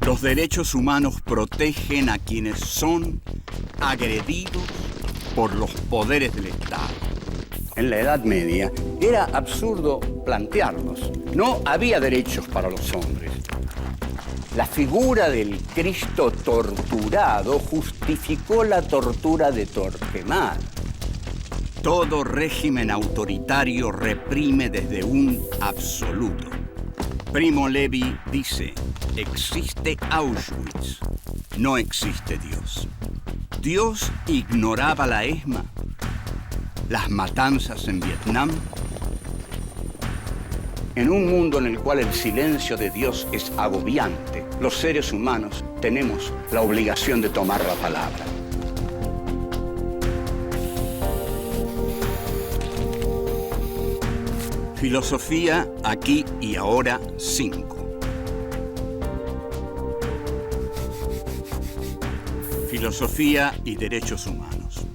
Los derechos humanos protegen a quienes son agredidos por los poderes del Estado. En la Edad Media era absurdo plantearlos. No había derechos para los hombres. La figura del Cristo torturado justificó la tortura de Torquemada. Todo régimen autoritario reprime desde un absoluto. Primo Levi dice, existe Auschwitz, no existe Dios. Dios ignoraba la ESMA, las matanzas en Vietnam. En un mundo en el cual el silencio de Dios es agobiante, los seres humanos tenemos la obligación de tomar la palabra. Filosofía aquí y ahora 5. Filosofía y derechos humanos.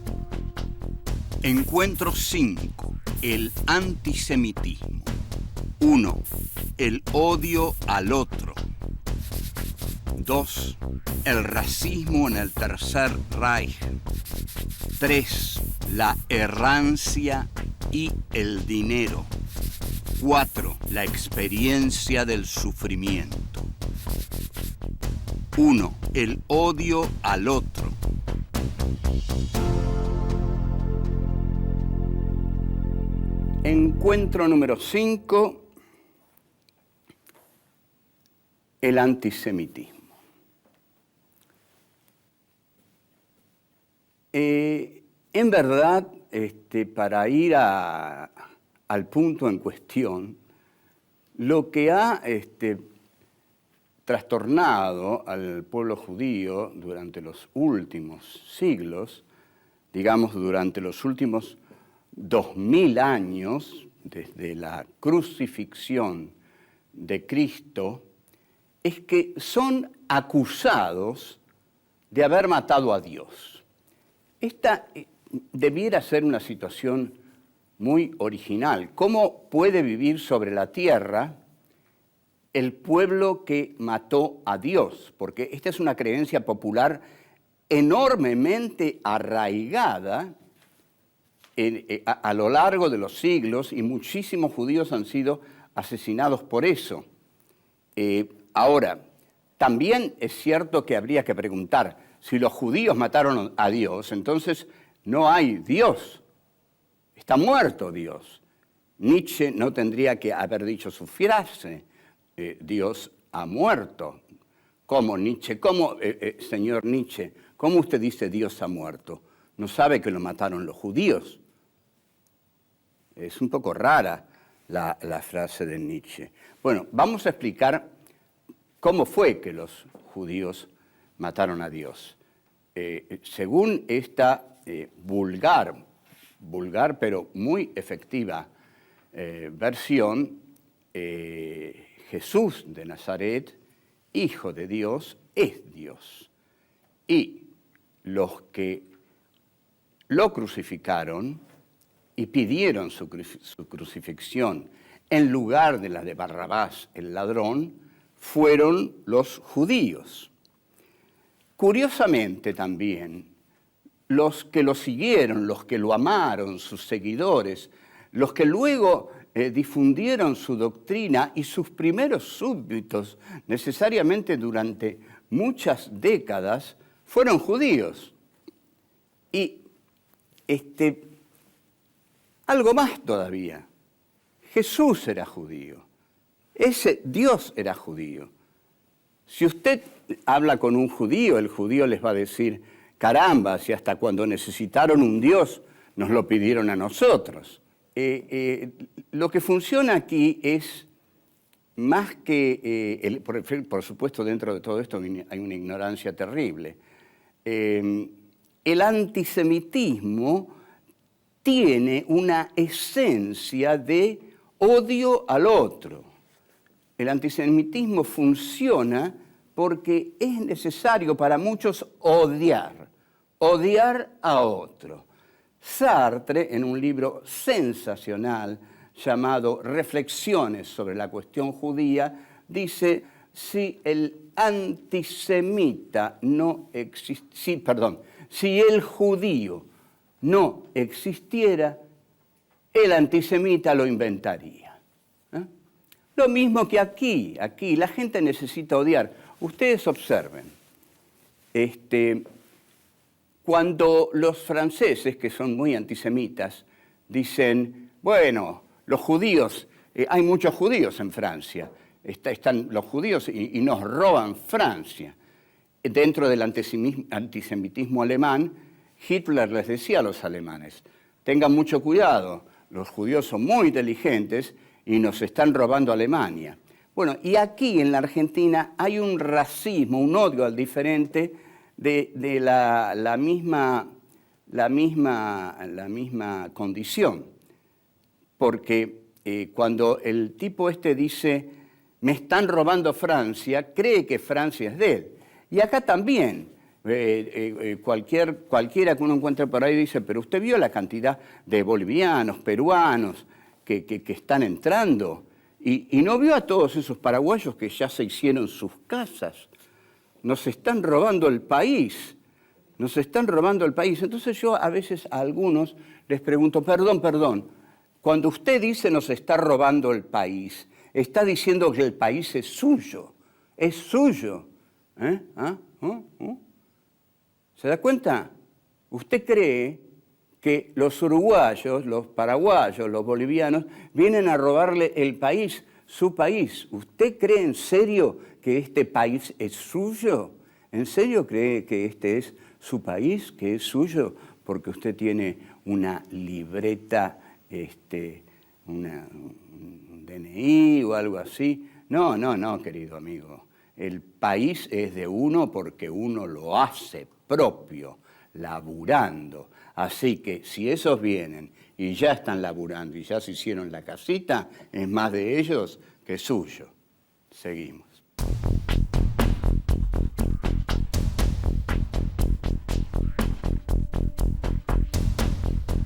Encuentro 5. El antisemitismo. 1. El odio al otro. 2. El racismo en el Tercer Reich. 3. La errancia y el dinero. 4. La experiencia del sufrimiento. 1. El odio al otro. Encuentro número 5. El antisemitismo. En verdad, para ir al punto en cuestión, lo que ha trastornado al pueblo judío durante los últimos siglos, digamos durante los últimos 2000 años, desde la crucifixión de Cristo, es que son acusados de haber matado a Dios. Esta debiera ser una situación muy original. ¿Cómo puede vivir sobre la tierra el pueblo que mató a Dios? Porque esta es una creencia popular enormemente arraigada a lo largo de los siglos, y muchísimos judíos han sido asesinados por eso. Ahora, también es cierto que habría que preguntar, si los judíos mataron a Dios, entonces no hay Dios. Está muerto Dios. Nietzsche no tendría que haber dicho su frase, Dios ha muerto. ¿Cómo, Nietzsche? ¿Cómo, señor Nietzsche? ¿Cómo usted dice Dios ha muerto? ¿No sabe que lo mataron los judíos? Es un poco rara la frase de Nietzsche. Bueno, vamos a explicar cómo fue que los judíos mataron a Dios. Según esta vulgar pero muy efectiva versión, Jesús de Nazaret, Hijo de Dios, es Dios. Y los que lo crucificaron y pidieron su crucifixión en lugar de la de Barrabás, el ladrón, fueron los judíos. Curiosamente también, los que lo siguieron, los que lo amaron, sus seguidores, los que luego difundieron su doctrina y sus primeros súbditos, necesariamente durante muchas décadas, fueron judíos. Y algo más todavía, Jesús era judío, ese Dios era judío. Si usted habla con un judío, el judío les va a decir, caramba, si hasta cuando necesitaron un Dios nos lo pidieron a nosotros. Lo que funciona aquí es más que, por supuesto dentro de todo esto hay una ignorancia terrible. El antisemitismo tiene una esencia de odio al otro. El antisemitismo funciona porque es necesario para muchos odiar a otro. Sartre, en un libro sensacional llamado Reflexiones sobre la cuestión judía, dice, si el antisemita no existiera, si el judío no existiera, el antisemita lo inventaría. Lo mismo que aquí la gente necesita odiar. Ustedes observen, cuando los franceses, que son muy antisemitas, dicen, bueno, los judíos, hay muchos judíos en Francia, están los judíos y nos roban Francia. Dentro del antisemitismo alemán, Hitler les decía a los alemanes, tengan mucho cuidado, los judíos son muy inteligentes y nos están robando Alemania. Bueno, y aquí en la Argentina hay un racismo, un odio al diferente de la misma condición. Porque cuando el tipo dice, me están robando Francia, cree que Francia es de él. Y acá también, cualquiera que uno encuentre por ahí dice, pero usted vio la cantidad de bolivianos, peruanos que están entrando, y no vio a todos esos paraguayos que ya se hicieron sus casas. Nos están robando el país, nos están robando el país. Entonces yo a veces a algunos les pregunto, perdón, cuando usted dice nos está robando el país, está diciendo que el país es suyo, es suyo. ¿Se da cuenta? Usted cree que los uruguayos, los paraguayos, los bolivianos vienen a robarle el país, su país. ¿Usted cree en serio que este país es suyo? ¿En serio cree que este es su país, que es suyo? Porque usted tiene una libreta, un DNI o algo así. No, querido amigo. El país es de uno porque uno lo hace propio, laburando. Así que si esos vienen y ya están laburando y ya se hicieron la casita, es más de ellos que suyo. Seguimos.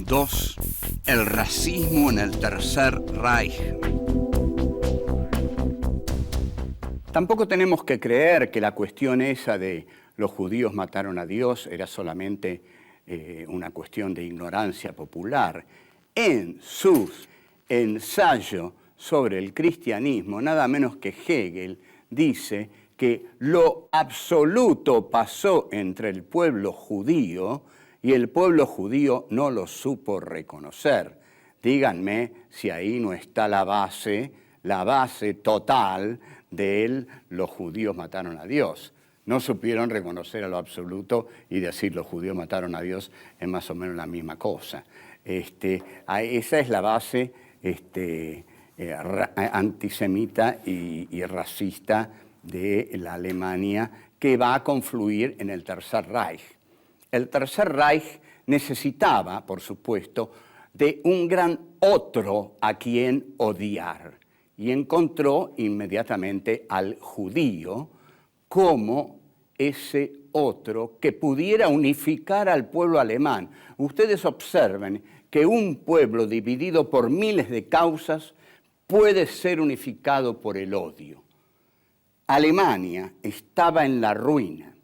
Dos, el racismo en el Tercer Reich. Tampoco tenemos que creer que la cuestión esa de los judíos mataron a Dios era solamente una cuestión de ignorancia popular. En sus ensayos sobre el cristianismo, nada menos que Hegel dice que lo absoluto pasó entre el pueblo judío y el pueblo judío no lo supo reconocer. Díganme si ahí no está la base total de los judíos mataron a Dios. No supieron reconocer a lo absoluto y decir los judíos mataron a Dios es más o menos la misma cosa. Esa es la base antisemita y racista de la Alemania que va a confluir en el Tercer Reich. El Tercer Reich necesitaba, por supuesto, de un gran otro a quien odiar y encontró inmediatamente al judío como ese otro que pudiera unificar al pueblo alemán. Ustedes observen que un pueblo dividido por miles de causas puede ser unificado por el odio. Alemania estaba en la ruina.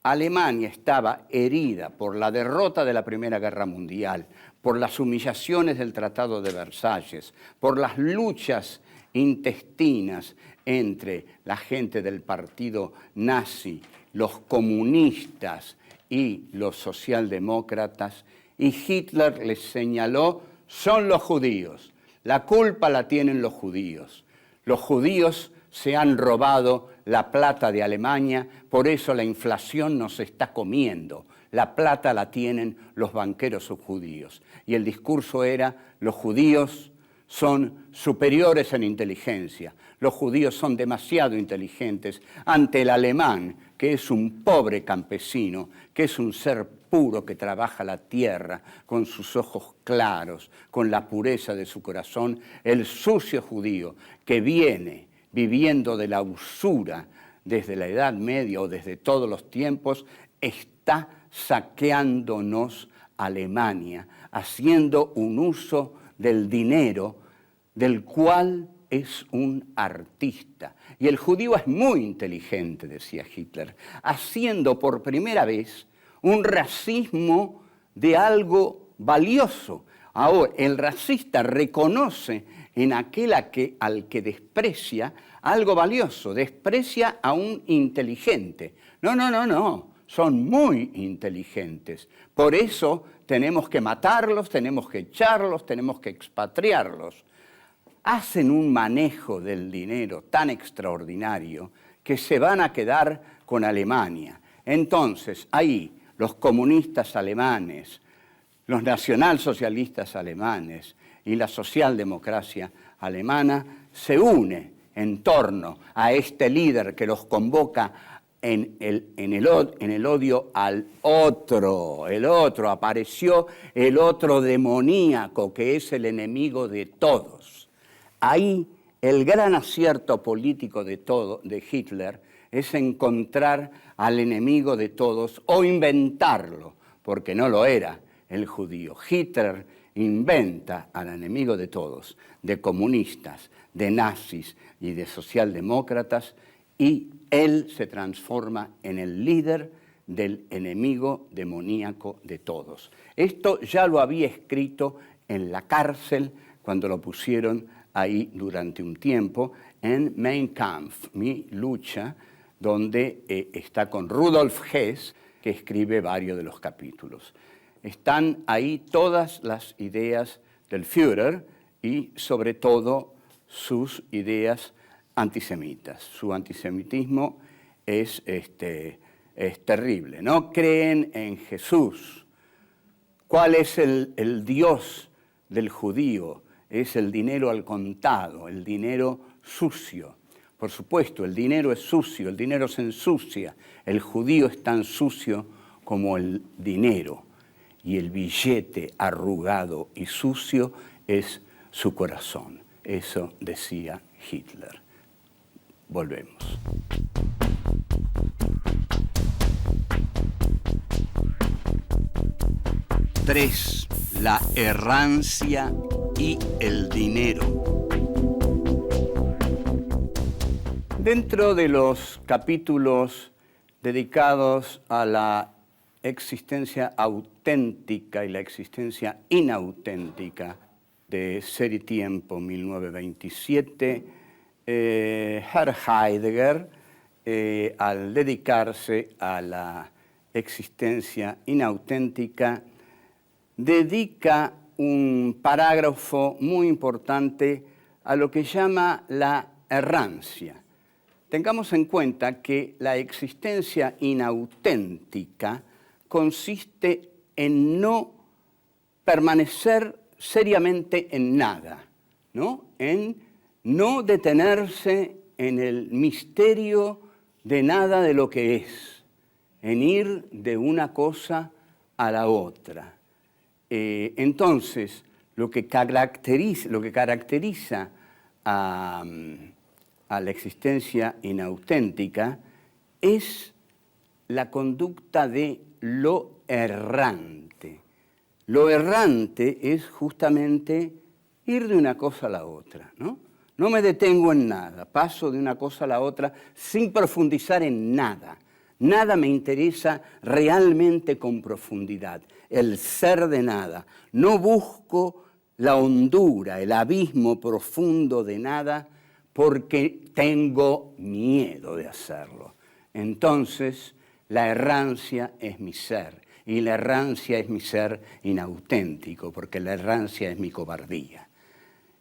Alemania estaba herida por la derrota de la Primera Guerra Mundial, por las humillaciones del Tratado de Versalles, por las luchas intestinas entre la gente del partido nazi, los comunistas y los socialdemócratas, y Hitler les señaló, son los judíos, la culpa la tienen los judíos. Los judíos se han robado la plata de Alemania, por eso la inflación nos está comiendo. La plata la tienen los banqueros judíos. Y el discurso era, los judíos son superiores en inteligencia. Los judíos son demasiado inteligentes ante el alemán, que es un pobre campesino, que es un ser puro que trabaja la tierra con sus ojos claros, con la pureza de su corazón. El sucio judío que viene viviendo de la usura desde la Edad Media o desde todos los tiempos, está saqueándonos Alemania, haciendo un uso del dinero del cual es un artista. Y el judío es muy inteligente, decía Hitler, haciendo por primera vez un racismo de algo valioso. Ahora, el racista reconoce en aquel al que desprecia algo valioso, desprecia a un inteligente. No, son muy inteligentes. Por eso tenemos que matarlos, tenemos que echarlos, tenemos que expatriarlos. Hacen un manejo del dinero tan extraordinario que se van a quedar con Alemania. Entonces, ahí los comunistas alemanes, los nacionalsocialistas alemanes y la socialdemocracia alemana se unen en torno a este líder que los convoca en el odio al otro. El otro, apareció el otro demoníaco que es el enemigo de todos. Ahí el gran acierto político de Hitler es encontrar al enemigo de todos o inventarlo, porque no lo era el judío. Hitler inventa al enemigo de todos, de comunistas, de nazis y de socialdemócratas, y él se transforma en el líder del enemigo demoníaco de todos. Esto ya lo había escrito en la cárcel cuando lo pusieron ahí durante un tiempo, en Mein Kampf, Mi lucha, donde está con Rudolf Hess, que escribe varios de los capítulos. Están ahí todas las ideas del Führer y sobre todo sus ideas antisemitas. Su antisemitismo es terrible. No creen en Jesús. ¿Cuál es el Dios del judío? Es el dinero al contado, el dinero sucio. Por supuesto, el dinero es sucio, el dinero se ensucia. El judío es tan sucio como el dinero. Y el billete arrugado y sucio es su corazón. Eso decía Hitler. Volvemos. Tres, la errancia y el dinero. Dentro de los capítulos dedicados a la existencia auténtica y la existencia inauténtica de Ser y Tiempo, 1927, Heidegger, al dedicarse a la existencia inauténtica, dedica un parágrafo muy importante a lo que llama la errancia. Tengamos en cuenta que la existencia inauténtica consiste en no permanecer seriamente en nada, ¿no? En no detenerse en el misterio de nada de lo que es, en ir de una cosa a la otra. Entonces, lo que caracteriza a la existencia inauténtica es la conducta de lo errante. Lo errante es justamente ir de una cosa a la otra, ¿no? No me detengo en nada, paso de una cosa a la otra sin profundizar en nada. Nada me interesa realmente con profundidad, el ser de nada. No busco la hondura, el abismo profundo de nada porque tengo miedo de hacerlo. Entonces, la errancia es mi ser, y la errancia es mi ser inauténtico, porque la errancia es mi cobardía.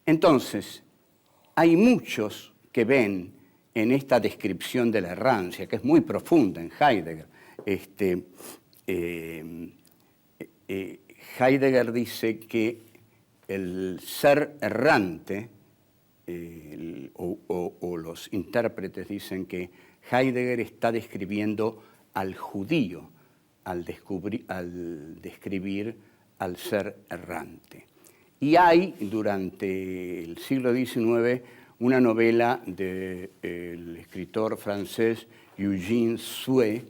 Entonces, hay muchos que ven en esta descripción de la errancia, que es muy profunda en Heidegger. Heidegger dice que el ser errante, o los intérpretes dicen que Heidegger está describiendo al judío al describir al ser errante. Y hay, durante el siglo XIX, una novela del escritor francés Eugène Sue,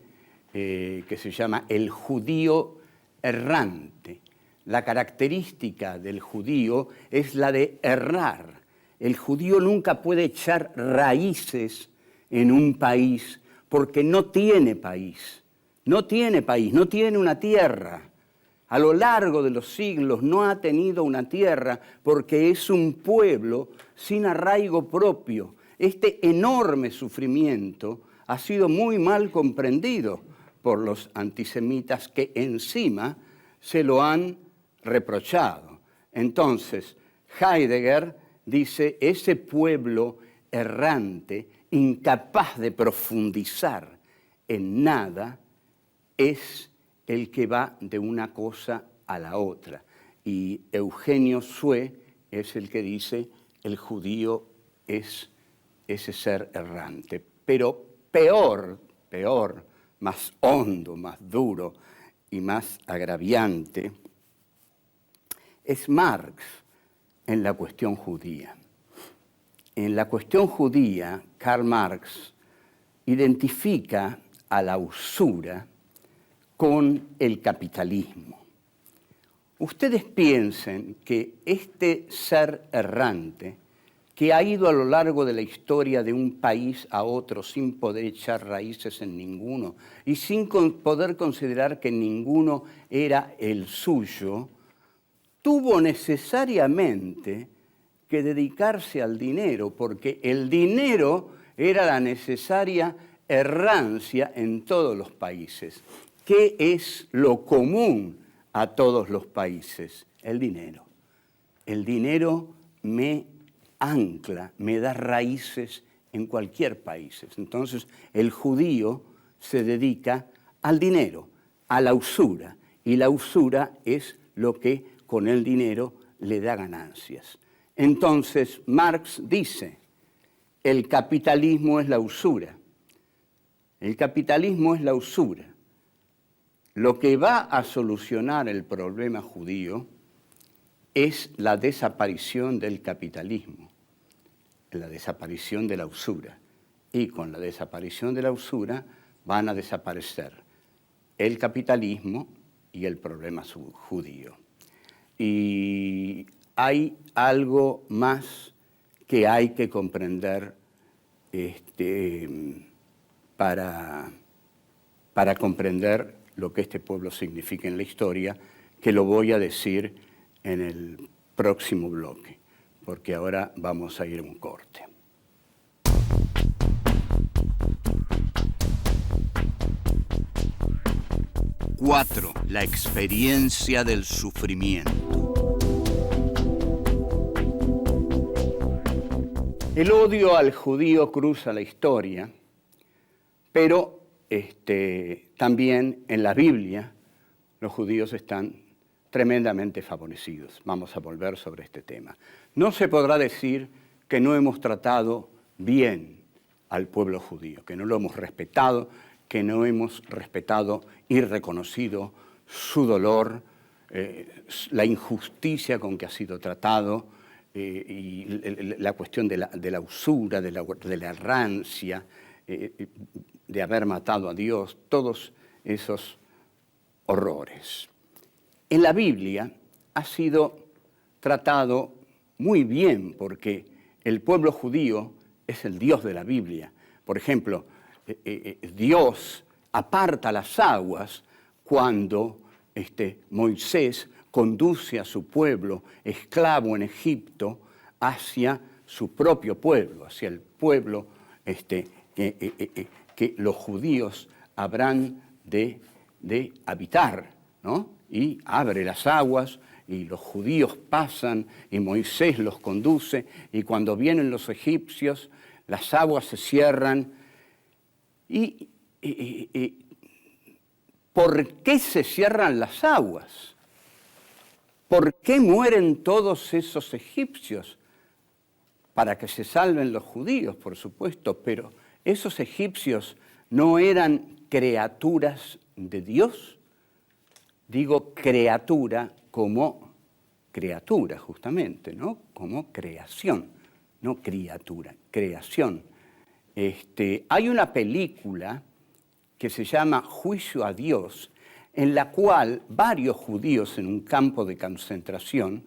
que se llama El judío errante. La característica del judío es la de errar, el judío nunca puede echar raíces en un país porque no tiene país, no tiene una tierra. A lo largo de los siglos no ha tenido una tierra porque es un pueblo sin arraigo propio. Este enorme sufrimiento ha sido muy mal comprendido por los antisemitas que encima se lo han reprochado. Entonces, Heidegger dice, ese pueblo errante, incapaz de profundizar en nada, es el que va de una cosa a la otra. Y Eugenio Sue es el que dice, el judío es ese ser errante. Pero peor, más hondo, más duro y más agraviante, es Marx en la cuestión judía. En la cuestión judía, Karl Marx identifica a la usura con el capitalismo. Ustedes piensen que este ser errante, que ha ido a lo largo de la historia de un país a otro sin poder echar raíces en ninguno y sin poder considerar que ninguno era el suyo, tuvo necesariamente que dedicarse al dinero, porque el dinero era la necesaria errancia en todos los países. ¿Qué es lo común a todos los países? El dinero. El dinero me ancla, me da raíces en cualquier país. Entonces, el judío se dedica al dinero, a la usura, y la usura es lo que con el dinero le da ganancias. Entonces, Marx dice, el capitalismo es la usura. El capitalismo es la usura. Lo que va a solucionar el problema judío es la desaparición del capitalismo, la desaparición de la usura. Y con la desaparición de la usura van a desaparecer el capitalismo y el problema judío. Y hay algo más que hay que comprender para comprender lo que este pueblo significa en la historia, que lo voy a decir en el próximo bloque, porque ahora vamos a ir a un corte. Cuatro, la experiencia del sufrimiento. El odio al judío cruza la historia, pero también en la Biblia los judíos están tremendamente favorecidos. Vamos a volver sobre este tema. No se podrá decir que no hemos tratado bien al pueblo judío, que no lo hemos respetado, que no hemos respetado y reconocido su dolor, la injusticia con que ha sido tratado y la cuestión de la usura, de la errancia, de haber matado a Dios, todos esos horrores. En la Biblia ha sido tratado muy bien porque el pueblo judío es el Dios de la Biblia. Por ejemplo, Dios aparta las aguas cuando Moisés conduce a su pueblo esclavo en Egipto hacia su propio pueblo, hacia el pueblo que los judíos habrán de habitar, ¿no? Y abre las aguas y los judíos pasan y Moisés los conduce y cuando vienen los egipcios las aguas se cierran. ¿Y por qué se cierran las aguas? ¿Por qué mueren todos esos egipcios? Para que se salven los judíos, por supuesto, pero ¿esos egipcios no eran criaturas de Dios? Digo criatura como criatura, justamente, ¿no? Como creación, no criatura, creación. Hay una película que se llama Juicio a Dios, en la cual varios judíos en un campo de concentración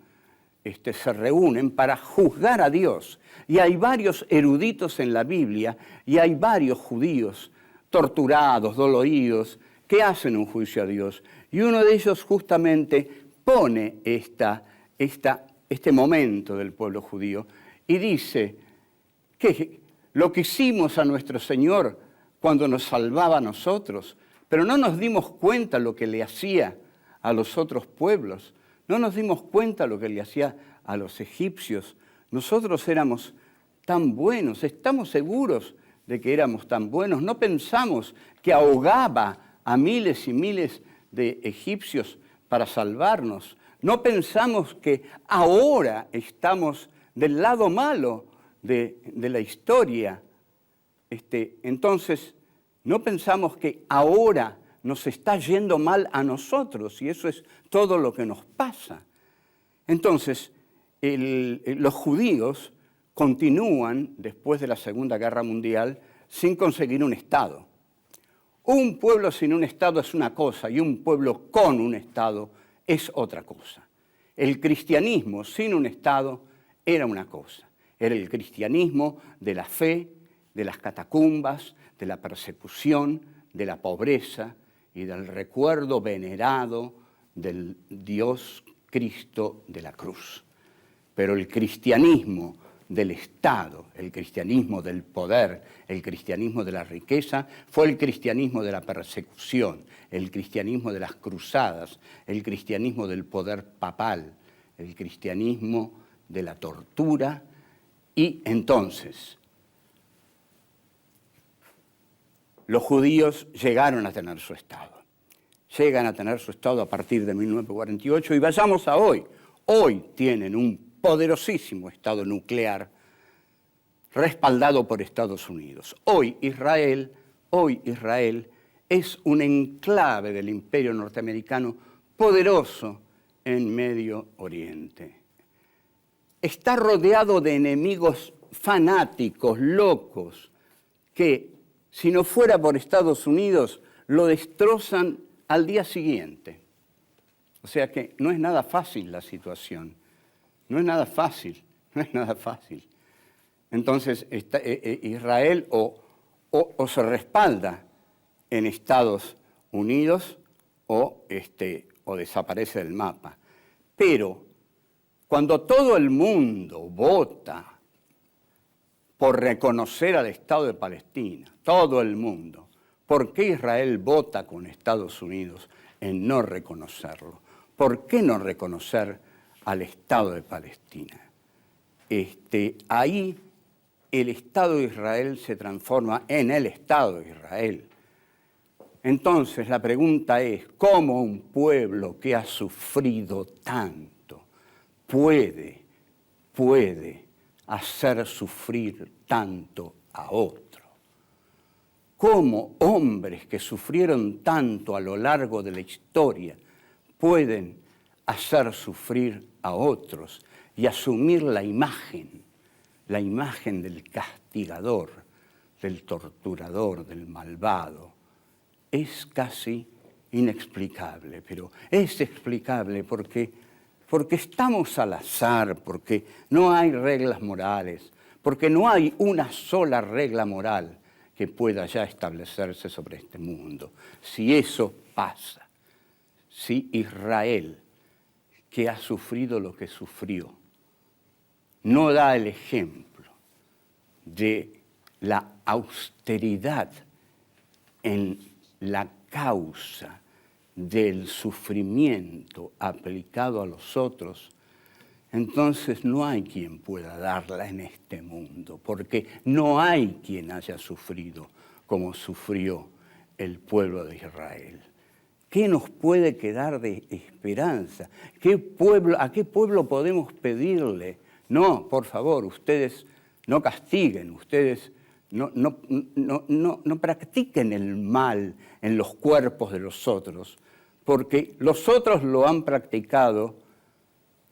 se reúnen para juzgar a Dios. Y hay varios eruditos en la Biblia y hay varios judíos torturados, doloridos, que hacen un juicio a Dios. Y uno de ellos justamente pone este momento del pueblo judío y dice que lo que hicimos a nuestro Señor cuando nos salvaba a nosotros, pero no nos dimos cuenta lo que le hacía a los otros pueblos, no nos dimos cuenta lo que le hacía a los egipcios. Nosotros éramos tan buenos, estamos seguros de que éramos tan buenos, no pensamos que ahogaba a miles y miles de egipcios para salvarnos, no pensamos que ahora estamos del lado malo de la historia. Entonces, no pensamos que ahora nos está yendo mal a nosotros y eso es todo lo que nos pasa. Entonces, los judíos continúan, después de la Segunda Guerra Mundial, sin conseguir un Estado. Un pueblo sin un Estado es una cosa y un pueblo con un Estado es otra cosa. El cristianismo sin un Estado era una cosa. Era el cristianismo de la fe, de las catacumbas, de la persecución, de la pobreza y del recuerdo venerado del Dios Cristo de la cruz. Pero el cristianismo del Estado, el cristianismo del poder, el cristianismo de la riqueza, fue el cristianismo de la persecución, el cristianismo de las cruzadas, el cristianismo del poder papal, el cristianismo de la tortura. Y entonces, los judíos llegaron a tener su Estado. Llegan a tener su Estado a partir de 1948 y vayamos a hoy. Hoy tienen un poderosísimo Estado nuclear respaldado por Estados Unidos. Hoy Israel es un enclave del imperio norteamericano poderoso en Medio Oriente. Está rodeado de enemigos fanáticos, locos, que si no fuera por Estados Unidos lo destrozan al día siguiente. O sea que no es nada fácil la situación. No es nada fácil. Entonces, Israel o se respalda en Estados Unidos o desaparece del mapa. Pero cuando todo el mundo vota por reconocer al Estado de Palestina, todo el mundo, ¿por qué Israel vota con Estados Unidos en no reconocerlo? ¿Por qué no reconocer al Estado de Palestina? Ahí el Estado de Israel se transforma en el Estado de Israel. Entonces la pregunta es, ¿cómo un pueblo que ha sufrido tanto puede hacer sufrir tanto a otro? ¿Cómo hombres que sufrieron tanto a lo largo de la historia pueden hacer sufrir a otros y asumir la imagen del castigador, del torturador, del malvado? Es casi inexplicable, pero es explicable porque estamos al azar, porque no hay reglas morales, porque no hay una sola regla moral que pueda ya establecerse sobre este mundo. Si eso pasa, si Israel, que ha sufrido lo que sufrió, no da el ejemplo de la austeridad en la causa del sufrimiento aplicado a los otros, entonces no hay quien pueda darla en este mundo, porque no hay quien haya sufrido como sufrió el pueblo de Israel. ¿Qué nos puede quedar de esperanza? ¿A qué pueblo podemos pedirle? No, por favor, ustedes no castiguen, ustedes no practiquen el mal en los cuerpos de los otros, porque los otros lo han practicado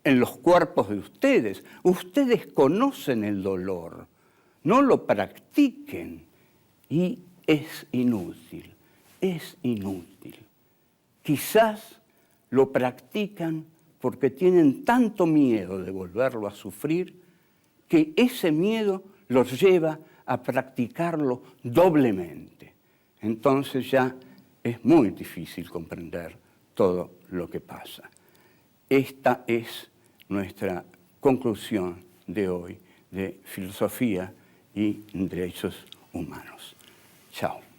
en los cuerpos de ustedes. Ustedes conocen el dolor, no lo practiquen y es inútil, es inútil. Quizás lo practican porque tienen tanto miedo de volverlo a sufrir que ese miedo los lleva a practicarlo doblemente. Entonces ya es muy difícil comprender todo lo que pasa. Esta es nuestra conclusión de hoy de filosofía y derechos humanos. Chao.